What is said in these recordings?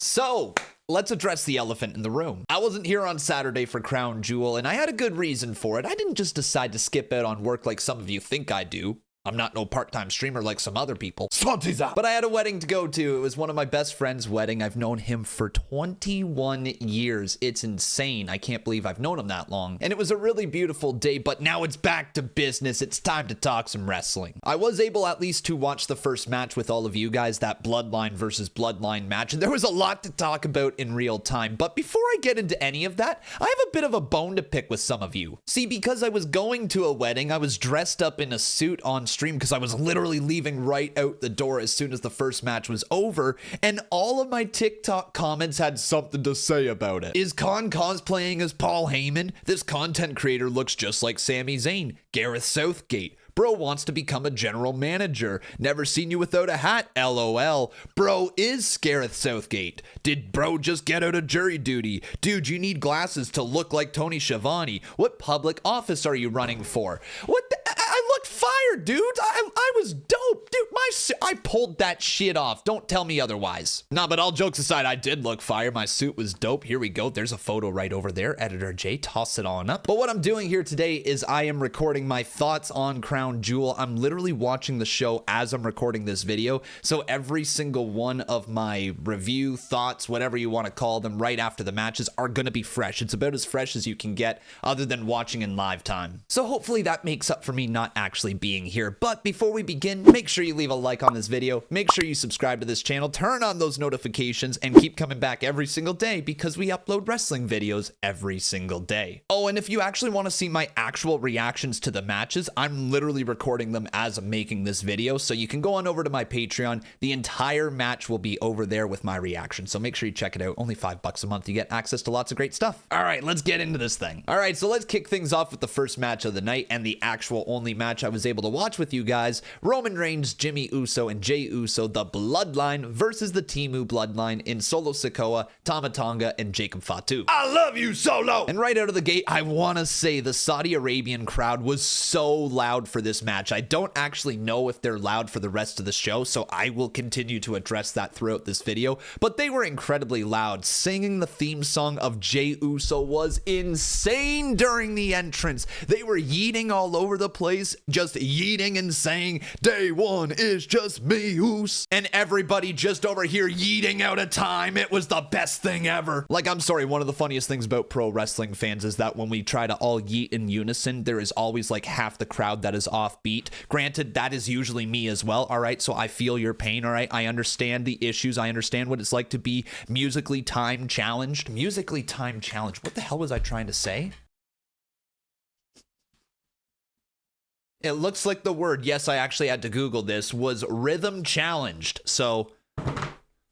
So, let's address the elephant in the room. I wasn't here on Saturday for Crown Jewel, and I had a good reason for it. I didn't just decide to skip out on work like some of you think I do. I'm not no part-time streamer like some other people. But I had a wedding to go to. It was one of my best friend's wedding. I've known him for 21 years. It's insane. I can't believe I've known him that long. And it was a really beautiful day, but now it's back to business. It's time to talk some wrestling. I was able at least to watch the first match with all of you guys, that Bloodline versus Bloodline match, and there was a lot to talk about in real time. But before I get into any of that, I have a bit of a bone to pick with some of you. See, because I was going to a wedding, I was dressed up in a suit on stream because I was literally leaving right out the door as soon as the first match was over, and all of my TikTok comments had something to say about it. Is Khan cosplaying as Paul Heyman? This content creator looks just like Sami Zayn. Gareth Southgate. Bro wants to become a general manager. Never seen you without a hat, LOL. Bro is Gareth Southgate. Did bro just get out of jury duty? Dude, you need glasses to look like Tony Schiavone. What public office are you running for? What the? I looked fire, dude. I was dope. Dude, I pulled that shit off. Don't tell me otherwise. Nah, but all jokes aside, I did look fire. My suit was dope. Here we go. There's a photo right over there. Editor J, toss it on up. But what I'm doing here today is I am recording my thoughts on Crown Jewel. I'm literally watching the show as I'm recording this video. So every single one of my review, thoughts, whatever you want to call them, right after the matches are going to be fresh. It's about as fresh as you can get other than watching in live time. So hopefully that makes up for me not actually being here. But before we begin, make sure you leave a like on this video. Make sure you subscribe to this channel, turn on those notifications, and keep coming back every single day because we upload wrestling videos every single day. Oh, and if you actually want to see my actual reactions to the matches, I'm literally recording them as I'm making this video, so you can go on over to my Patreon. The entire match will be over there with my reaction, so make sure you check it out. Only $5 a month. You get access to lots of great stuff. All right, let's get into this thing. All right, so let's kick things off with the first match of the night and the actual only match I was able to watch with you guys. Roman Reigns, Jimmy Uso, and Jey Uso, the Bloodline versus the Timu Bloodline in Solo Sikoa, Tama Tonga, and Jacob Fatu. I love you, Solo! And right out of the gate, I want to say the Saudi Arabian crowd was so loud for this match. I don't actually know if they're loud for the rest of the show, so I will continue to address that throughout this video, but they were incredibly loud. Singing the theme song of Jey Uso was insane during the entrance. They were yeeting all over the place, just yeeting and saying, "Day one is just me, Us," and everybody just over here yeeting out of time. It was the best thing ever. Like, I'm sorry, one of the funniest things about pro wrestling fans is that when we try to all yeet in unison, there is always like half the crowd that is offbeat. Granted, that is usually me as well, all right? So I feel your pain, all right? I understand the issues. I understand what it's like to be musically time challenged. Musically time challenged. What the hell was I trying to say? It looks like the word, yes, I actually had to Google this, was rhythm challenged. So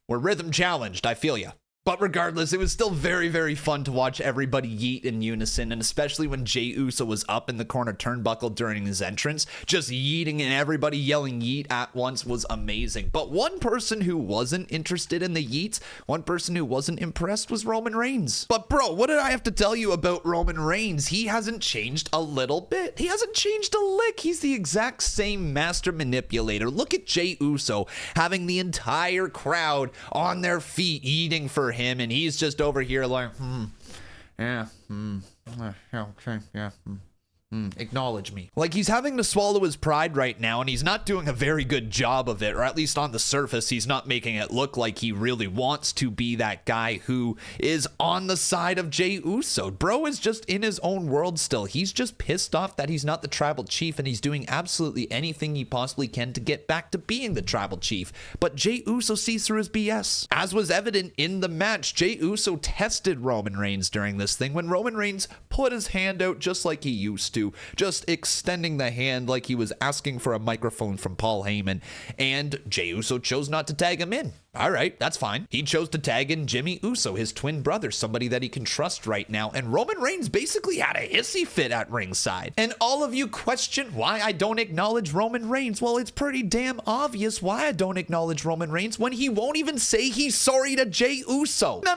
we're rhythm challenged. I feel ya. But regardless, it was still very, very fun to watch everybody yeet in unison, and especially when Jey Uso was up in the corner turnbuckle during his entrance, just yeeting and everybody yelling yeet at once was amazing. But one person who wasn't interested in the yeets, one person who wasn't impressed was Roman Reigns. But bro, what did I have to tell you about Roman Reigns? He hasn't changed a little bit. He hasn't changed a lick. He's the exact same master manipulator. Look at Jey Uso having the entire crowd on their feet yeeting for him, and he's just over here like, acknowledge me. Like, he's having to swallow his pride right now, and he's not doing a very good job of it, or at least on the surface, he's not making it look like he really wants to be that guy who is on the side of Jey Uso. Bro is just in his own world still. He's just pissed off that he's not the tribal chief, and he's doing absolutely anything he possibly can to get back to being the tribal chief. But Jey Uso sees through his BS. As was evident in the match, Jey Uso tested Roman Reigns during this thing when Roman Reigns put his hand out just like he used to, just extending the hand like he was asking for a microphone from Paul Heyman, and Jey Uso chose not to tag him in. All right, that's fine. He chose to tag in Jimmy Uso, his twin brother, somebody that he can trust right now, and Roman Reigns basically had a hissy fit at ringside. And all of you question why I don't acknowledge Roman Reigns. Well, it's pretty damn obvious why I don't acknowledge Roman Reigns when he won't even say he's sorry to Jey Uso. No.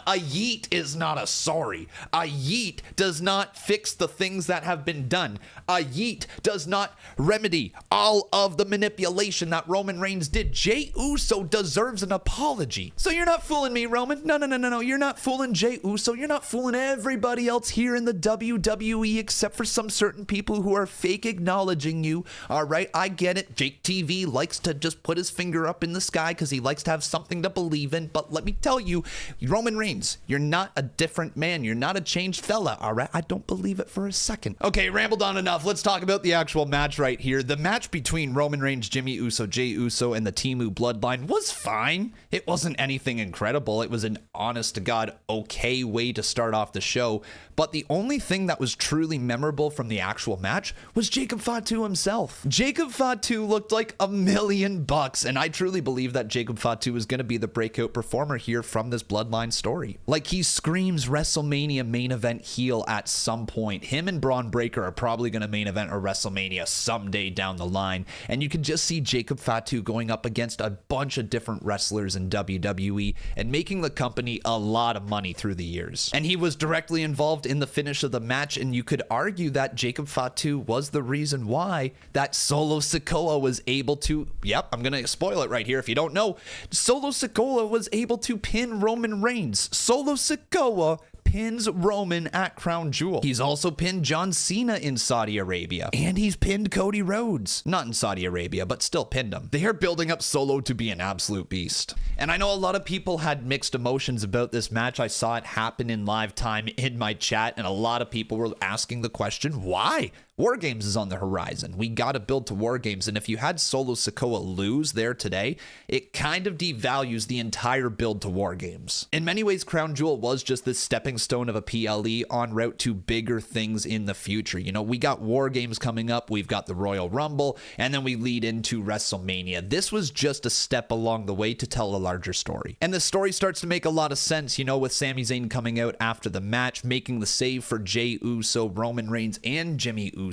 A yeet is not a sorry. A yeet does not fix the things that have been done. A yeet does not remedy all of the manipulation that Roman Reigns did. Jey Uso deserves deserves an apology. So you're not fooling me, Roman. No. You're not fooling Jey Uso. You're not fooling everybody else here in the WWE except for some certain people who are fake acknowledging you. All right, I get it. Jake TV likes to just put his finger up in the sky because he likes to have something to believe in. But let me tell you, Roman Reigns, you're not a different man. You're not a changed fella, all right? I don't believe it for a second. Okay, rambled on enough. Let's talk about the actual match right here. The match between Roman Reigns, Jimmy Uso, Jey Uso, and the Timu Bloodline was fine. It wasn't anything incredible. It was an honest-to-God okay way to start off the show. But the only thing that was truly memorable from the actual match was Jacob Fatu himself. Jacob Fatu looked like $1 million, and I truly believe that Jacob Fatu is going to be the breakout performer here from this Bloodline story. Like, he screams WrestleMania main event heel at some point. Him and Braun Breaker are probably going to main event a WrestleMania someday down the line, and you can just see Jacob Fatu going up against a bunch of different wrestlers in WWE and making the company a lot of money through the years. And he was directly involved in the finish of the match, and you could argue that Jacob Fatu was the reason why that Solo Sikoa was able to, yep, I'm gonna spoil it right here if you don't know, Solo Sikoa was able to pin Roman Reigns. Solo Sikoa pins Roman at Crown Jewel. He's also pinned John Cena in Saudi Arabia. And he's pinned Cody Rhodes. Not in Saudi Arabia, but still pinned him. They are building up Solo to be an absolute beast. And I know a lot of people had mixed emotions about this match. I saw it happen in live time in my chat, and a lot of people were asking the question, why? War Games is on the horizon. We got to build to War Games. And if you had Solo Sikoa lose there today, it kind of devalues the entire build to War Games. In many ways, Crown Jewel was just this stepping stone of a PLE en route to bigger things in the future. You know, we got War Games coming up. We've got the Royal Rumble, and then we lead into WrestleMania. This was just a step along the way to tell a larger story. And the story starts to make a lot of sense, you know, with Sami Zayn coming out after the match, making the save for Jey Uso, Roman Reigns, and Jimmy Uso,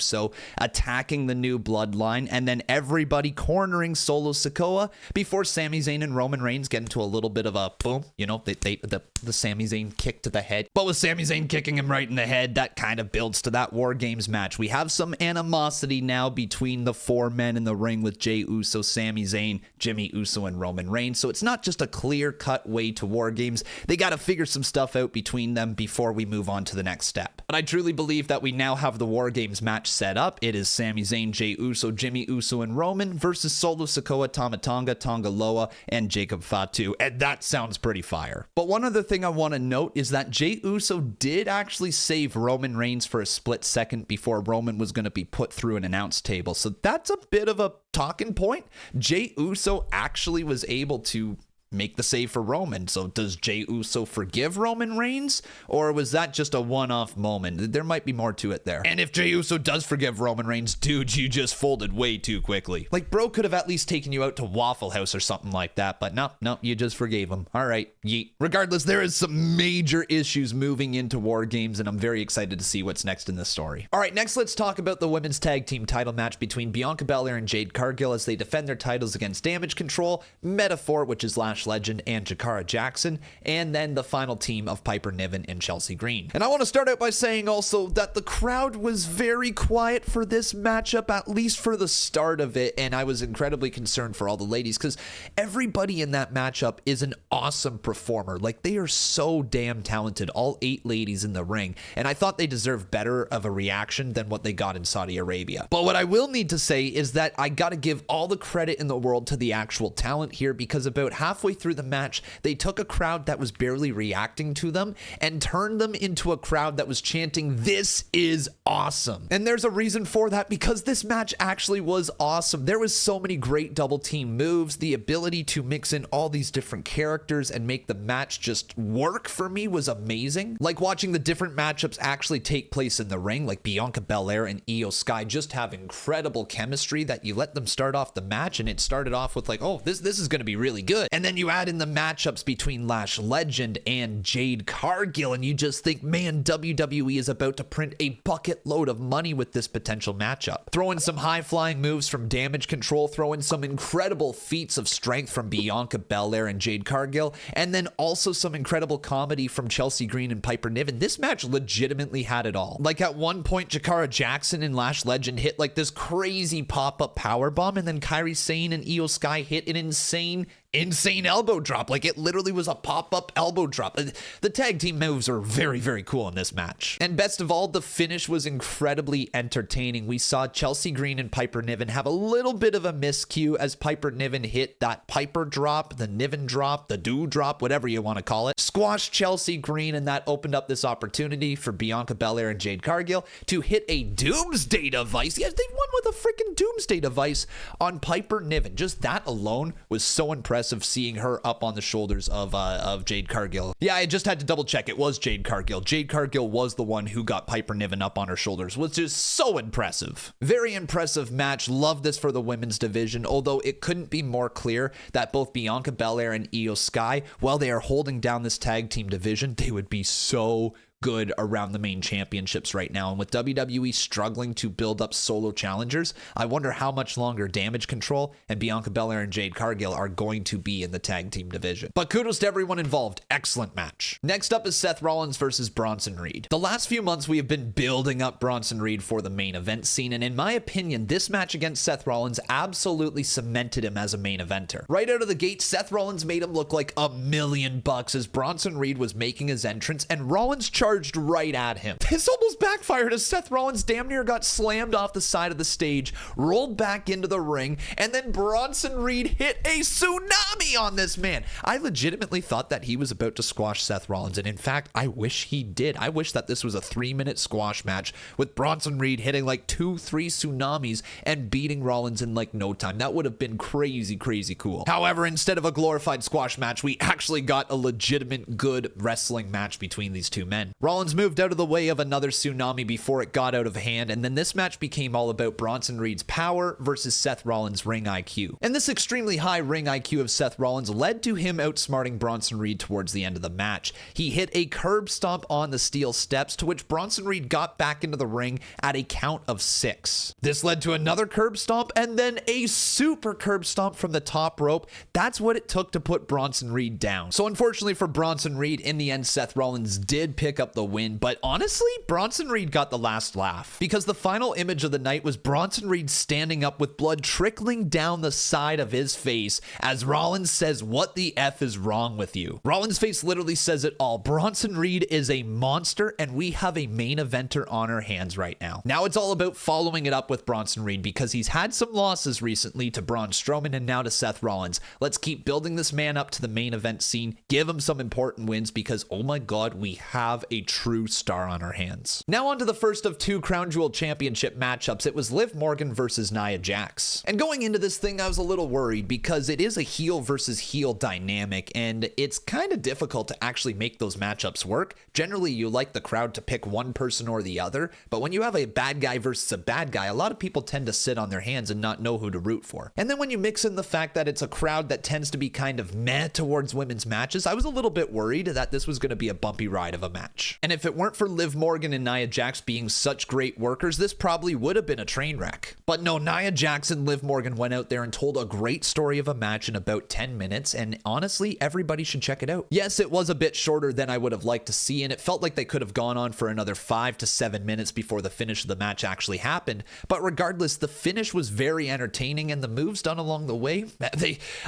attacking the new Bloodline, and then everybody cornering Solo Sikoa before Sami Zayn and Roman Reigns get into a little bit of a boom, you know, the Sami Zayn kick to the head. But with Sami Zayn kicking him right in the head, that kind of builds to that War Games match. We have some animosity now between the four men in the ring with Jey Uso, Sami Zayn, Jimmy Uso, and Roman Reigns. So it's not just a clear-cut way to War Games. They got to figure some stuff out between them before we move on to the next step. But I truly believe that we now have the War Games match set up. It is Sami Zayn, Jey Uso, Jimmy Uso, and Roman versus Solo Sikoa, Tama Tonga, Tonga Loa, and Jacob Fatu. And that sounds pretty fire. But one other thing I want to note is that Jey Uso did actually save Roman Reigns for a split second before Roman was going to be put through an announce table. So that's a bit of a talking point. Jey Uso actually was able to make the save for Roman. So does Jey Uso forgive Roman Reigns, or was that just a one-off moment? There might be more to it there. And if Jey Uso does forgive Roman Reigns, dude, you just folded way too quickly. Like, bro could have at least taken you out to Waffle House or something like that, but no, you just forgave him. All right, yeet. Regardless, there is some major issues moving into War Games, and I'm very excited to see what's next in this story. All right, next let's talk about the women's tag team title match between Bianca Belair and Jade Cargill as they defend their titles against Damage Control, Metaphor, which is Lash Legend, and Jakara Jackson, and then the final team of Piper Niven and Chelsea Green. And I want to start out by saying also that the crowd was very quiet for this matchup, at least for the start of it, and I was incredibly concerned for all the ladies because everybody in that matchup is an awesome performer. Like, they are so damn talented, all 8 ladies in the ring, and I thought they deserved better of a reaction than what they got in Saudi Arabia. But what I will need to say is that I gotta give all the credit in the world to the actual talent here, because about halfway through the match, they took a crowd that was barely reacting to them and turned them into a crowd that was chanting, "This is awesome." And there's a reason for that, because this match actually was awesome. There was so many great double team moves. The ability to mix in all these different characters and make the match just work for me was amazing. Like watching the different matchups actually take place in the ring, like Bianca Belair and Io Sky just have incredible chemistry that you let them start off the match, and it started off with like, oh, this is going to be really good. And then you add in the matchups between Lash Legend and Jade Cargill, and you just think, man, WWE is about to print a bucket load of money with this potential matchup. Throw in some high-flying moves from Damage Control, throw in some incredible feats of strength from Bianca Belair and Jade Cargill, and then also some incredible comedy from Chelsea Green and Piper Niven. This match legitimately had it all. Like at one point, Jakara Jackson and Lash Legend hit like this crazy pop-up powerbomb, and then Kairi Sane and Io Sky hit an insane insane elbow drop. Like, it literally was a pop-up elbow drop. The tag team moves are very, very cool in this match. And best of all, the finish was incredibly entertaining. We saw Chelsea Green and Piper Niven have a little bit of a miscue as Piper Niven hit that Piper drop, the Niven drop, the Do drop, whatever you want to call it, squashed Chelsea Green, and that opened up this opportunity for Bianca Belair and Jade Cargill to hit a Doomsday device. Yes, they won with a freaking Doomsday device on Piper Niven. Just that alone was so impressive, seeing her up on the shoulders of Jade Cargill. Yeah, I just had to double check. It was Jade Cargill. Jade Cargill was the one who got Piper Niven up on her shoulders, which is so impressive. Very impressive match. Love this for the women's division, although it couldn't be more clear that both Bianca Belair and Io Sky, while they are holding down this tag team division, they would be so good around the main championships right now. And with WWE struggling to build up solo challengers, I wonder how much longer Damage Control and Bianca Belair and Jade Cargill are going to be in the tag team division. But kudos to everyone involved. Excellent match. Next up is Seth Rollins versus Bronson Reed. The last few months we have been building up Bronson Reed for the main event scene, and in my opinion, this match against Seth Rollins absolutely cemented him as a main eventer. Right out of the gate, Seth Rollins made him look like $1,000,000 as Bronson Reed was making his entrance, and Rollins charged right at him. This almost backfired as Seth Rollins damn near got slammed off the side of the stage, rolled back into the ring, and then Bronson Reed hit a tsunami on this man. I legitimately thought that he was about to squash Seth Rollins, and in fact, I wish he did. I wish that this was a 3-minute squash match with Bronson Reed hitting like 2-3 tsunamis and beating Rollins in like no time. That would have been crazy, crazy cool. However, instead of a glorified squash match, we actually got a legitimate good wrestling match between these two men. Rollins moved out of the way of another tsunami before it got out of hand, and then this match became all about Bronson Reed's power versus Seth Rollins' ring IQ. And this extremely high ring IQ of Seth Rollins led to him outsmarting Bronson Reed towards the end of the match. He hit a curb stomp on the steel steps, to which Bronson Reed got back into the ring at a count of 6. This led to another curb stomp and then a super curb stomp from the top rope. That's what it took to put Bronson Reed down. So unfortunately for Bronson Reed, in the end, Seth Rollins did pick up the win, but honestly, Bronson Reed got the last laugh, because the final image of the night was Bronson Reed standing up with blood trickling down the side of his face as Rollins says, "What the F is wrong with you?" Rollins' face literally says it all. Bronson Reed is a monster, and we have a main eventer on our hands right now. Now it's all about following it up with Bronson Reed, because he's had some losses recently to Braun Strowman and now to Seth Rollins. Let's keep building this man up to the main event scene, give him some important wins, because oh my god, we have a true star on our hands. Now on to the first of 2 Crown Jewel Championship matchups. It was Liv Morgan versus Nia Jax. And going into this thing, I was a little worried, because it is a heel versus heel dynamic, and it's kind of difficult to actually make those matchups work. Generally, you like the crowd to pick one person or the other, but when you have a bad guy versus a bad guy, a lot of people tend to sit on their hands and not know who to root for. And then when you mix in the fact that it's a crowd that tends to be kind of meh towards women's matches, I was a little bit worried that this was going to be a bumpy ride of a match. And if it weren't for Liv Morgan and Nia Jax being such great workers, this probably would have been a train wreck. But no, Nia Jax and Liv Morgan went out there and told a great story of a match in about 10 minutes, and honestly, everybody should check it out. Yes, it was a bit shorter than I would have liked to see, and it felt like they could have gone on for another 5 to 7 minutes before the finish of the match actually happened, but regardless, the finish was very entertaining, and the moves done along the way,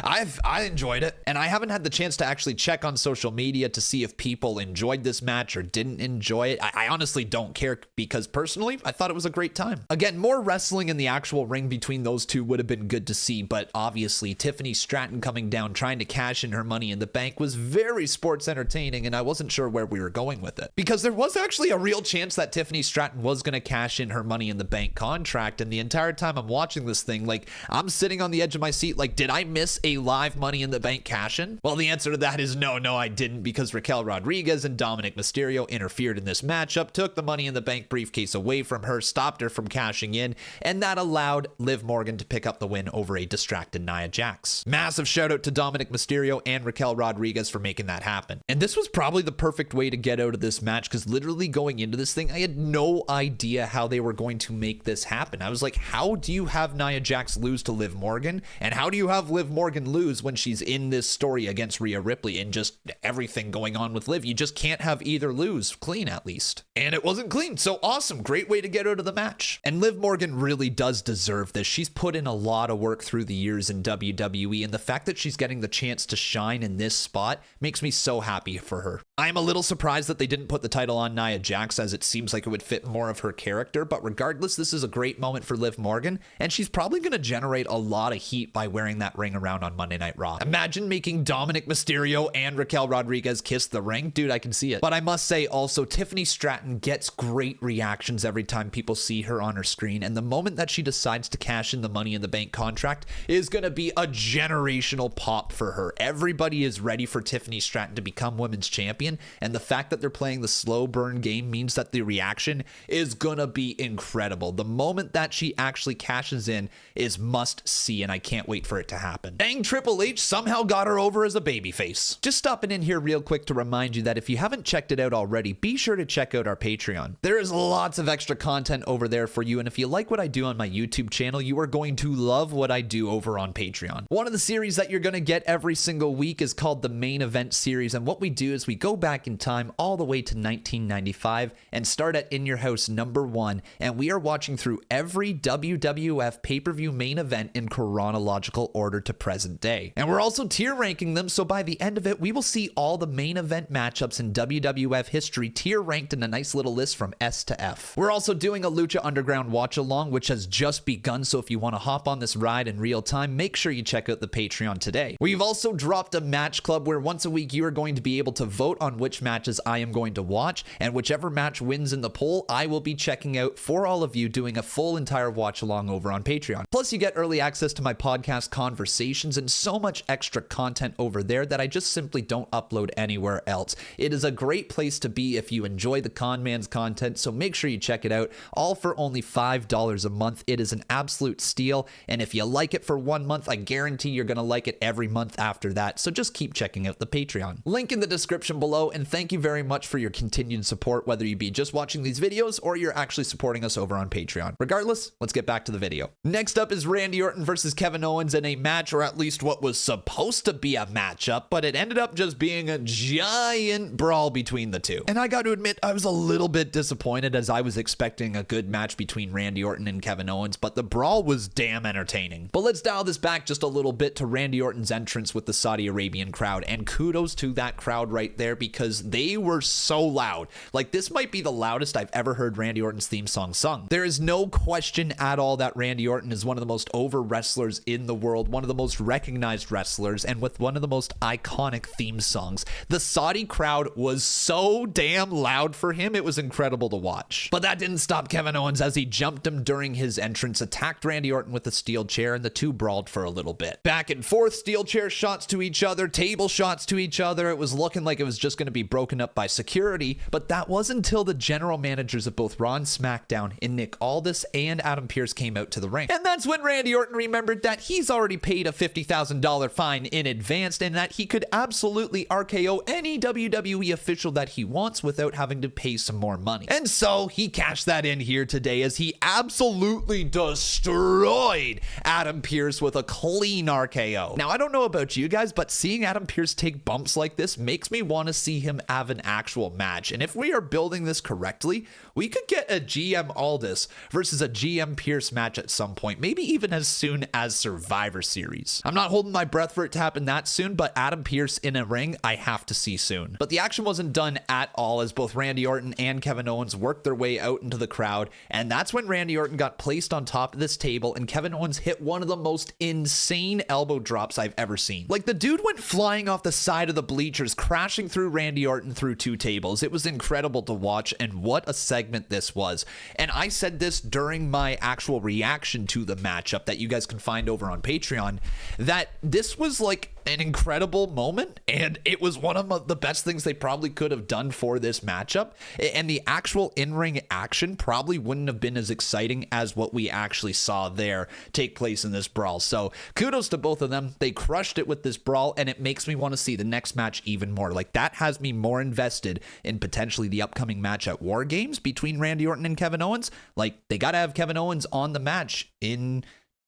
I enjoyed it. And I haven't had the chance to actually check on social media to see if people enjoyed this match or didn't enjoy it. I honestly don't care, because personally, I thought it was a great time. Again, more wrestling in the actual ring between those two would have been good to see, but obviously Tiffany Stratton coming down trying to cash in her Money in the Bank was very sports entertaining, and I wasn't sure where we were going with it, because there was actually a real chance that Tiffany Stratton was going to cash in her Money in the Bank contract, and the entire time I'm watching this thing, like, I'm sitting on the edge of my seat like, did I miss a live Money in the Bank cash-in? Well, the answer to that is no, I didn't, because Raquel Rodriguez and Dominic Mysterio interfered in this matchup, took the Money in the Bank briefcase away from her, stopped her from cashing in, and that allowed Liv Morgan to pick up the win over a distracted Nia Jax. Massive shout out to Dominic Mysterio and Raquel Rodriguez for making that happen. And this was probably the perfect way to get out of this match, because literally going into this thing, I had no idea how they were going to make this happen. I was like, how do you have Nia Jax lose to Liv Morgan? And how do you have Liv Morgan lose when she's in this story against Rhea Ripley and just everything going on with Liv? You just can't have either lose. lose clean at least. And it wasn't clean, so awesome. Great way to get out of the match. And Liv Morgan really does deserve this. She's put in a lot of work through the years in WWE, and the fact that she's getting the chance to shine in this spot makes me so happy for her. I am a little surprised that they didn't put the title on Nia Jax, as it seems like it would fit more of her character, but regardless, this is a great moment for Liv Morgan, and she's probably going to generate a lot of heat by wearing that ring around on Monday Night Raw. Imagine making Dominic Mysterio and Raquel Rodriguez kiss the ring. Dude, I can see it. But I must say also, Tiffany Stratton gets great reactions every time people see her on her screen, and the moment that she decides to cash in the Money in the Bank contract is going to be a generational pop for her. Everybody is ready for Tiffany Stratton to become women's champion, and the fact that they're playing the slow burn game means that the reaction is going to be incredible. The moment that she actually cashes in is must see, and I can't wait for it to happen. Dang, Triple H somehow got her over as a babyface. Just stopping in here real quick to remind you that if you haven't checked it out already, be sure to check out our Patreon. There is lots of extra content over there for you, and if you like what I do on my YouTube channel, you are going to love what I do over on Patreon. One of the series that you're going to get every single week is called the Main Event Series, and what we do is we go back in time all the way to 1995 and start at In Your House #1, and we are watching through every WWF pay-per-view main event in chronological order to present day. And we're also tier ranking them, so by the end of it, we will see all the main event matchups in WWF history tier ranked in a nice little list from S to F. We're also doing a Lucha Underground watch along, which has just begun, so if you want to hop on this ride in real time, make sure you check out the Patreon today. We've also dropped a match club where once a week you are going to be able to vote on which matches I am going to watch, and whichever match wins in the poll, I will be checking out for all of you, doing a full entire watch along over on Patreon. Plus, you get early access to my podcast conversations and so much extra content over there that I just simply don't upload anywhere else. It is a great place to be if you enjoy the Con Man's content, so make sure you check it out, all for only $5 a month. It is an absolute steal, and if you like it for 1 month, I guarantee you're going to like it every month after that, so just keep checking out the Patreon. Link in the description below, and thank you very much for your continued support, whether you be just watching these videos or you're actually supporting us over on Patreon. Regardless, let's get back to the video. Next up is Randy Orton versus Kevin Owens in a match, or at least what was supposed to be a matchup, but it ended up just being a giant brawl between the two. And I got to admit, I was a little bit disappointed, as I was expecting a good match between Randy Orton and Kevin Owens, but the brawl was damn entertaining. But let's dial this back just a little bit to Randy Orton's entrance with the Saudi Arabian crowd, and kudos to that crowd right there, because they were so loud. Like, this might be the loudest I've ever heard Randy Orton's theme song sung. There is no question at all that Randy Orton is one of the most over wrestlers in the world, one of the most recognized wrestlers, and with one of the most iconic theme songs. The Saudi crowd was so damn loud for him, it was incredible to watch. But that didn't stop Kevin Owens, as he jumped him during his entrance, attacked Randy Orton with a steel chair, and the two brawled for a little bit. Back and forth, steel chair shots to each other, table shots to each other. It was looking like it was just going to be broken up by security, but that was until the general managers of both Raw and SmackDown in Nick Aldis and Adam Pearce came out to the ring. And that's when Randy Orton remembered that he's already paid a $50,000 fine in advance, and that he could absolutely RKO any WWE official that he wants without having to pay some more money. And so he cashed that in here today, as he absolutely destroyed Adam Pearce with a clean RKO. Now, I don't know about you guys, but seeing Adam Pearce take bumps like this makes me want to see him have an actual match. And if we are building this correctly, we could get a GM Aldis versus a GM Pearce match at some point, maybe even as soon as Survivor Series. I'm not holding my breath for it to happen that soon, but Adam Pearce in a ring, I have to see soon. But the action wasn't done at all, as both Randy Orton and Kevin Owens worked their way out into the crowd, and that's when Randy Orton got placed on top of this table, and Kevin Owens hit one of the most insane elbow drops I've ever seen. Like, the dude went flying off the side of the bleachers, crashing through Randy Orton through two tables. It was incredible to watch, and what a segment this was. And I said this during my actual reaction to the matchup that you guys can find over on Patreon, that this was like an incredible moment, and it was one of the best things they probably could have done for this matchup, and the actual in-ring action probably wouldn't have been as exciting as what we actually saw there take place in this brawl. So kudos to both of them. They crushed it with this brawl, and it makes me want to see the next match even more. Like, that has me more invested in potentially the upcoming match at War Games between Randy Orton and Kevin Owens. Like, they gotta have Kevin Owens on the match in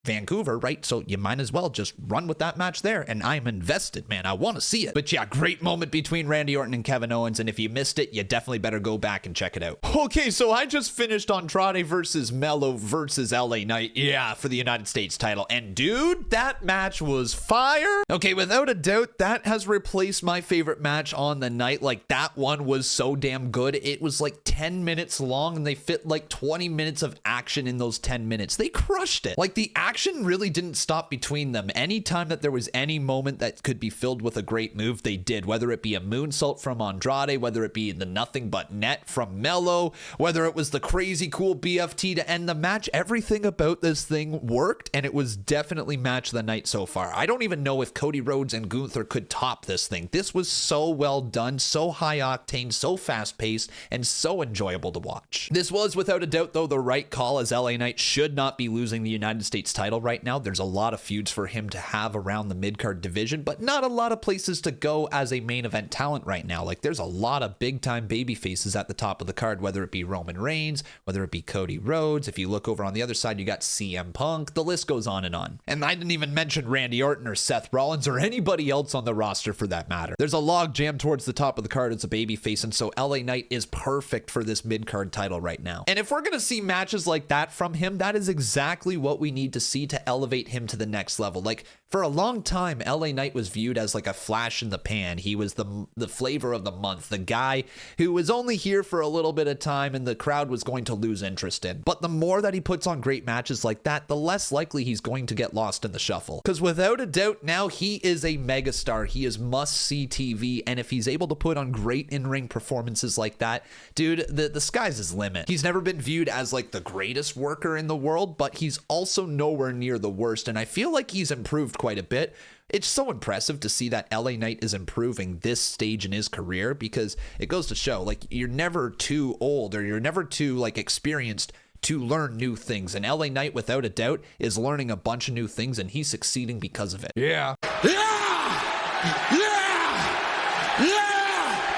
Vancouver, right? So you might as well just run with that match there. And I'm invested, man. I want to see it. But yeah, great moment between Randy Orton and Kevin Owens. And if you missed it, you definitely better go back and check it out. Okay, so I just finished Andrade versus Melo versus LA Knight. Yeah, for the United States title. And dude, that match was fire. Okay, without a doubt, that has replaced my favorite match on the night. Like, that one was so damn good. It was like 10 minutes long and they fit like 20 minutes of action in those 10 minutes. They crushed it. Like, the action really didn't stop between them. Anytime that there was any moment that could be filled with a great move, they did. Whether it be a moonsault from Andrade, whether it be the nothing but net from Melo, whether it was the crazy cool BFT to end the match, everything about this thing worked, and it was definitely match of the night so far. I don't even know if Cody Rhodes and Gunther could top this thing. This was so well done, so high octane, so fast paced, and so enjoyable to watch. This was without a doubt though the right call, as LA Knight should not be losing the United States title right now. There's a lot of feuds for him to have around the mid-card division, but not a lot of places to go as a main event talent right now. Like, there's a lot of big time baby faces at the top of the card, whether it be Roman Reigns, whether it be Cody Rhodes. If you look over on the other side, you got CM Punk. The list goes on and on. And I didn't even mention Randy Orton or Seth Rollins or anybody else on the roster for that matter. There's a log jam towards the top of the card as a babyface, and so LA Knight is perfect for this mid-card title right now. And if we're going to see matches like that from him, that is exactly what we need to see to elevate him to the next level. Like, for a long time, LA Knight was viewed as like a flash in the pan. He was the flavor of the month, the guy who was only here for a little bit of time and the crowd was going to lose interest in. But the more that he puts on great matches like that, the less likely he's going to get lost in the shuffle. Because without a doubt, now he is a megastar. He is must-see TV, and if he's able to put on great in-ring performances like that, dude, the sky's his limit. He's never been viewed as like the greatest worker in the world, but he's also nowhere near the worst, and I feel like he's improved quite a bit. It's so impressive to see that LA Knight is improving this stage in his career, because it goes to show, like, you're never too old or you're never too like experienced to learn new things, and LA Knight without a doubt is learning a bunch of new things, and he's succeeding because of it. Yeah.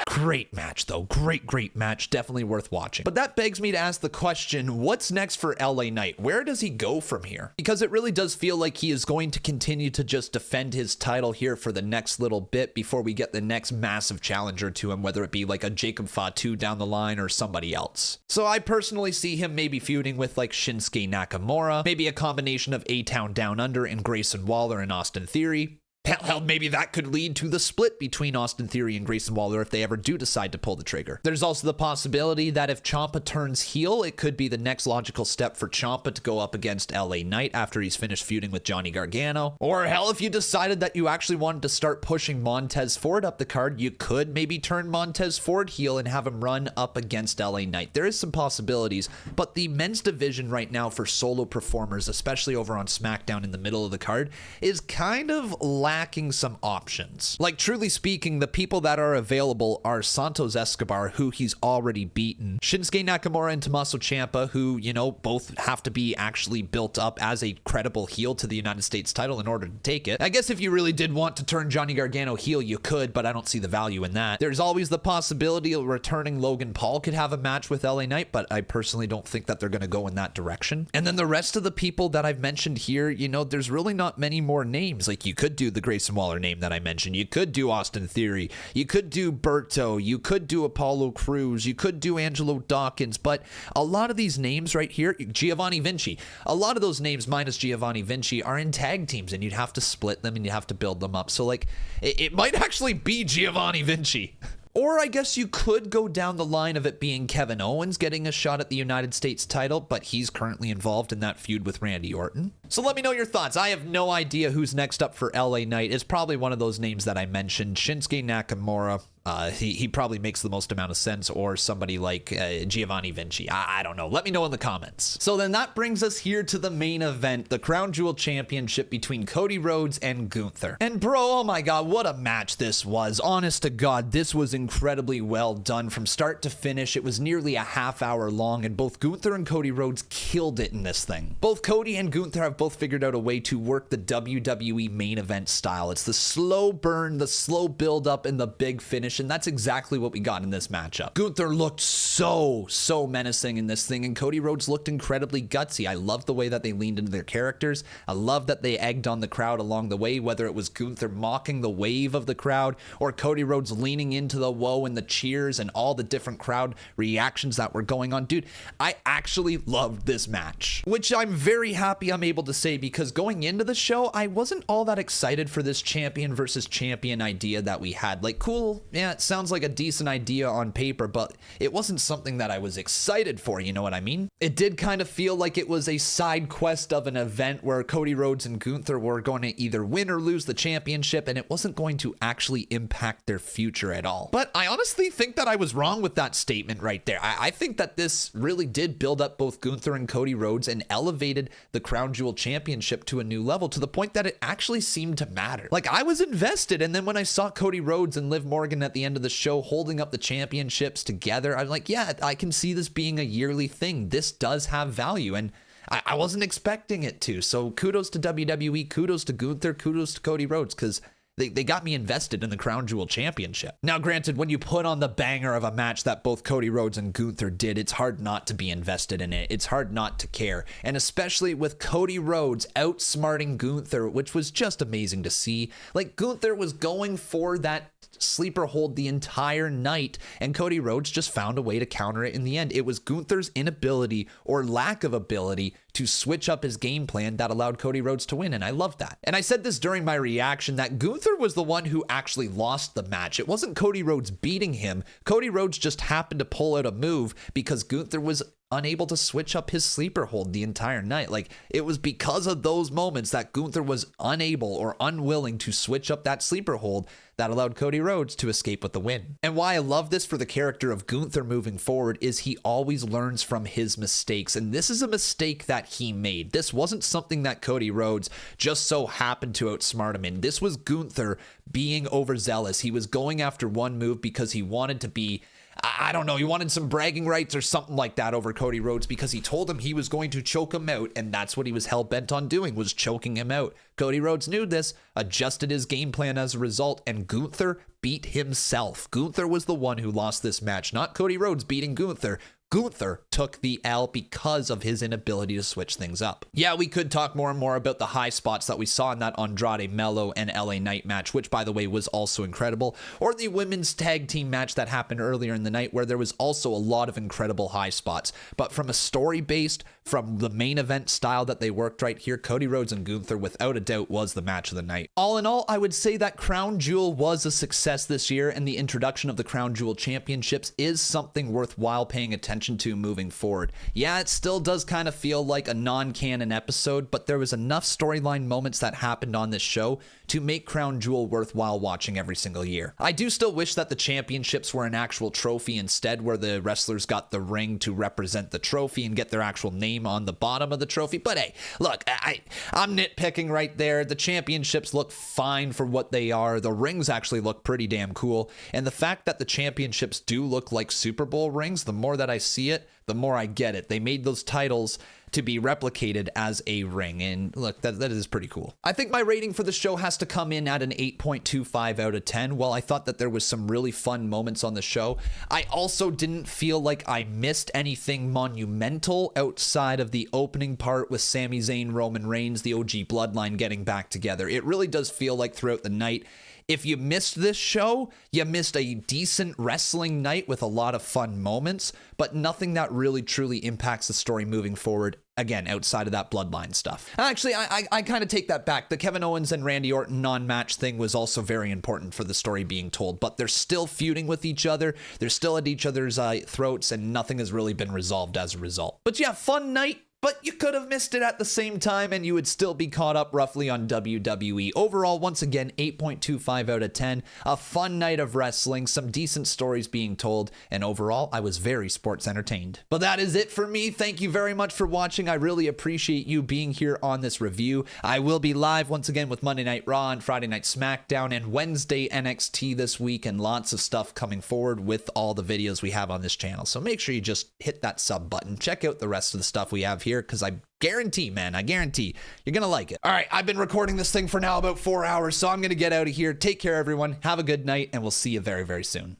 Great match though. Great match. Definitely worth watching. But that begs me to ask the question, what's next for LA Knight? Where does he go from here? Because it really does feel like he is going to continue to just defend his title here for the next little bit before we get the next massive challenger to him, whether it be like a Jacob Fatu down the line or somebody else. So I personally see him maybe feuding with like Shinsuke Nakamura, maybe a combination of A-Town Down Under and Grayson Waller and Austin Theory. Hell, maybe that could lead to the split between Austin Theory and Grayson Waller if they ever do decide to pull the trigger. There's also the possibility that if Ciampa turns heel, it could be the next logical step for Ciampa to go up against LA Knight after he's finished feuding with Johnny Gargano. Or hell, if you decided that you actually wanted to start pushing Montez Ford up the card, you could maybe turn Montez Ford heel and have him run up against LA Knight. There is some possibilities, but the men's division right now for solo performers, especially over on SmackDown in the middle of the card, is kind of lacking some options. Like, truly speaking, the people that are available are Santos Escobar, who he's already beaten, Shinsuke Nakamura and Tommaso Ciampa, who, you know, both have to be actually built up as a credible heel to the United States title in order to take it. I guess if you really did want to turn Johnny Gargano heel, you could, but I don't see the value in that. There's always the possibility of returning Logan Paul could have a match with LA Knight, but I personally don't think that they're going to go in that direction. And then the rest of the people that I've mentioned here, you know, there's really not many more names. Like, you could do the Grayson Waller name that I mentioned. You could do Austin Theory. You could do Berto. You could do Apollo Crews. You could do Angelo Dawkins. But a lot of these names right here, Giovanni Vinci, a lot of those names minus Giovanni Vinci are in tag teams, and you'd have to split them and you have to build them up. So, like, it might actually be Giovanni Vinci. Or I guess you could go down the line of it being Kevin Owens getting a shot at the United States title, but he's currently involved in that feud with Randy Orton. So let me know your thoughts. I have no idea who's next up for LA Knight. It's probably one of those names that I mentioned. Shinsuke Nakamura. He probably makes the most amount of sense, or somebody like Giovanni Vinci. I don't know. Let me know in the comments. So then that brings us here to the main event, the Crown Jewel Championship between Cody Rhodes and Gunther. And bro, oh my god, what a match this was. Honest to God, this was incredibly well done from start to finish. It was nearly a half hour long, and both Gunther and Cody Rhodes killed it in this thing. Both Cody and Gunther have both figured out a way to work the WWE main event style. It's the slow burn, the slow build up, and the big finish, and that's exactly what we got in this matchup. Gunther looked so menacing in this thing, and Cody Rhodes looked incredibly gutsy. I love the way that they leaned into their characters. I love that they egged on the crowd along the way, whether it was Gunther mocking the wave of the crowd or Cody Rhodes leaning into the whoa and the cheers and all the different crowd reactions that were going on. Dude, I actually loved this match, which I'm very happy I'm able to say, because going into the show, I wasn't all that excited for this champion versus champion idea that we had. Like, cool, yeah, it sounds like a decent idea on paper, but it wasn't something that I was excited for, you know what I mean? It did kind of feel like it was a side quest of an event where Cody Rhodes and Gunther were going to either win or lose the championship, and it wasn't going to actually impact their future at all. But I honestly think that I was wrong with that statement right there. I think that this really did build up both Gunther and Cody Rhodes and elevated the Crown Jewel Championship to a new level, to the point that it actually seemed to matter. Like, I was invested, and then when I saw Cody Rhodes and Liv Morgan at the end of the show holding up the championships together, I'm like, yeah, I can see this being a yearly thing. This does have value, and I wasn't expecting it to. So kudos to WWE, kudos to Gunther, kudos to Cody Rhodes, because they got me invested in the Crown Jewel Championship. Now, granted, when you put on the banger of a match that both Cody Rhodes and Gunther did, it's hard not to be invested in it. It's hard not to care. And especially with Cody Rhodes outsmarting Gunther, which was just amazing to see. Like, Gunther was going for that sleeper hold the entire night, and Cody Rhodes just found a way to counter it in the end. It was Gunther's inability or lack of ability to switch up his game plan that allowed Cody Rhodes to win, and I love that. And I said this during my reaction, that Gunther was the one who actually lost the match. It wasn't Cody Rhodes beating him. Cody Rhodes just happened to pull out a move because Gunther was unable to switch up his sleeper hold the entire night. Like, it was because of those moments that Gunther was unable or unwilling to switch up that sleeper hold that allowed Cody Rhodes to escape with the win. And why I love this for the character of Gunther moving forward is he always learns from his mistakes, and this is a mistake that he made. This wasn't something that Cody Rhodes just so happened to outsmart him in. This was Gunther being overzealous. He was going after one move because he wanted to be, I don't know, he wanted some bragging rights or something like that over Cody Rhodes, because he told him he was going to choke him out, and that's what he was hell-bent on doing, was choking him out. Cody Rhodes knew this, adjusted his game plan as a result, and Gunther beat himself. Gunther was the one who lost this match, not Cody Rhodes beating Gunther. Gunther took the L because of his inability to switch things up. Yeah, we could talk more and more about the high spots that we saw in that Andrade, Mello, and LA Knight match, which, by the way, was also incredible, or the women's tag team match that happened earlier in the night, where there was also a lot of incredible high spots. But from a story-based, from the main event style that they worked right here, Cody Rhodes and Gunther, without a doubt, was the match of the night. All in all, I would say that Crown Jewel was a success this year, and the introduction of the Crown Jewel Championships is something worthwhile paying attention to moving forward. Yeah, it still does kind of feel like a non-canon episode, but there was enough storyline moments that happened on this show to make Crown Jewel worthwhile watching every single year. I do still wish that the championships were an actual trophy instead, where the wrestlers got the ring to represent the trophy and get their actual name on the bottom of the trophy. But hey, look, I'm nitpicking right there. The championships look fine for what they are. The rings actually look pretty damn cool. And the fact that the championships do look like Super Bowl rings, the more that I see it, the more I get it. They made those titles to be replicated as a ring, and look, that is pretty cool. I think my rating for the show has to come in at an 8.25 out of 10. While I thought that there was some really fun moments on the show, I also didn't feel like I missed anything monumental outside of the opening part with Sami Zayn, Roman Reigns, the OG Bloodline getting back together. It really does feel like throughout the night, if you missed this show, you missed a decent wrestling night with a lot of fun moments, but nothing that really truly impacts the story moving forward, again, outside of that Bloodline stuff. Actually, I kind of take that back. The Kevin Owens and Randy Orton non-match thing was also very important for the story being told, but they're still feuding with each other. They're still at each other's throats, and nothing has really been resolved as a result. But yeah, fun night. But you could have missed it at the same time, and you would still be caught up roughly on WWE. Overall, once again, 8.25 out of 10. A fun night of wrestling, some decent stories being told, and overall, I was very sports entertained. But that is it for me. Thank you very much for watching. I really appreciate you being here on this review. I will be live once again with Monday Night Raw and Friday Night SmackDown and Wednesday NXT this week, and lots of stuff coming forward with all the videos we have on this channel. So make sure you just hit that sub button. Check out the rest of the stuff we have here. here because I guarantee, man, I guarantee you're going to like it. All right, I've been recording this thing for now about 4 hours, so I'm going to get out of here. Take care, everyone. Have a good night, and we'll see you very, very soon.